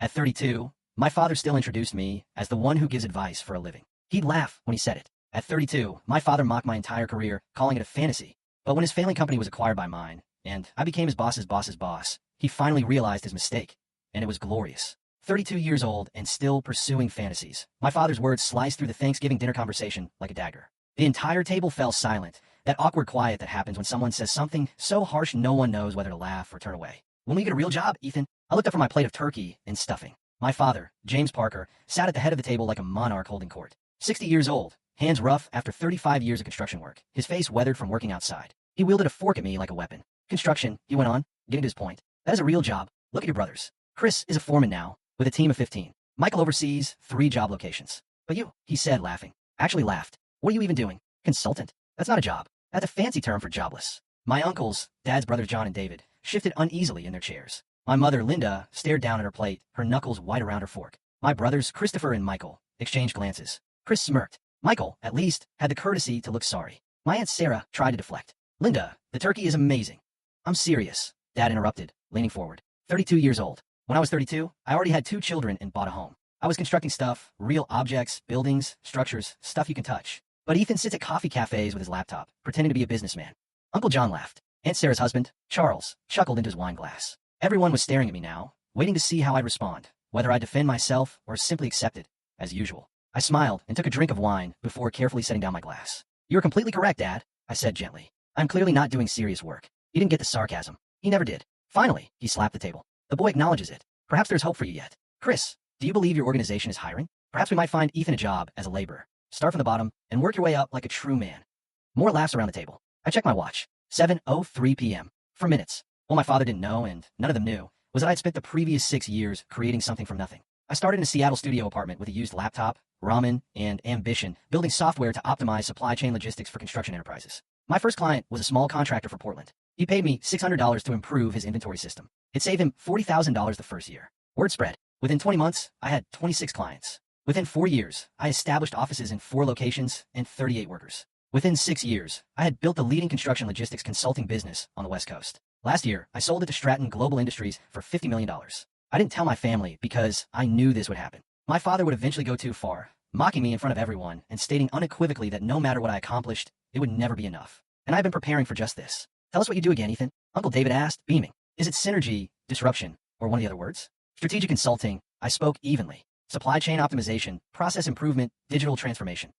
At 32, my father still introduced me as the one who gives advice for a living. He'd laugh when he said it. At 32, my father mocked my entire career, calling it a fantasy. But when his failing company was acquired by mine, and I became his boss's boss's boss, he finally realized his mistake, and it was glorious. 32 years old and still pursuing fantasies. My father's words sliced through the Thanksgiving dinner conversation like a dagger. The entire table fell silent, that awkward quiet that happens when someone says something so harsh no one knows whether to laugh or turn away. When will you get a real job, Ethan? I looked up from my plate of turkey and stuffing. My father, James Parker, sat at the head of the table like a monarch holding court. 60 years old, hands rough after 35 years of construction work, his face weathered from working outside. He wielded a fork at me like a weapon. Construction, he went on, getting to his point. That is a real job. Look at your brothers. Chris is a foreman now, with a team of 15. Michael oversees 3 job locations. But you, he said, laughing. Actually laughed. What are you even doing? Consultant? That's not a job. That's a fancy term for jobless. My uncles, Dad's brothers John and David, shifted uneasily in their chairs. My mother, Linda, stared down at her plate, her knuckles white around her fork. My brothers, Christopher and Michael, exchanged glances. Chris smirked. Michael, at least, had the courtesy to look sorry. My Aunt Sarah tried to deflect. Linda, the turkey is amazing. I'm serious, Dad interrupted, leaning forward. 32 years old. When I was 32, I already had 2 children and bought a home. I was constructing stuff, real objects, buildings, structures, stuff you can touch. But Ethan sits at coffee cafes with his laptop, pretending to be a businessman. Uncle John laughed. Aunt Sarah's husband, Charles, chuckled into his wine glass. Everyone was staring at me now, waiting to see how I'd respond, whether I'd defend myself or simply accept it, as usual. I smiled and took a drink of wine before carefully setting down my glass. "You're completely correct, Dad," I said gently. "I'm clearly not doing serious work." He didn't get the sarcasm. He never did. Finally, he slapped the table. "The boy acknowledges it. Perhaps there's hope for you yet. Chris, do you believe your organization is hiring? Perhaps we might find Ethan a job as a laborer. Start from the bottom and work your way up like a true man." More laughs around the table. I checked my watch. 7:03 p.m. For minutes. What my father didn't know, and none of them knew, was that I'd spent the previous 6 years creating something from nothing. I started in a Seattle studio apartment with a used laptop, ramen, and ambition, building software to optimize supply chain logistics for construction enterprises. My first client was a small contractor for Portland. He paid me $600 to improve his inventory system. It saved him $40,000 the first year. Word spread. Within 20 months, I had 26 clients. Within 4 years, I established offices in 4 locations and 38 workers. Within 6 years, I had built the leading construction logistics consulting business on the West Coast. Last year, I sold it to Stratton Global Industries for $50 million. I didn't tell my family because I knew this would happen. My father would eventually go too far, mocking me in front of everyone and stating unequivocally that no matter what I accomplished, it would never be enough. And I've been preparing for just this. "Tell us what you do again, Ethan," Uncle David asked, beaming. "Is it synergy, disruption, or one of the other words?" "Strategic consulting," I spoke evenly. "Supply chain optimization, process improvement, digital transformation."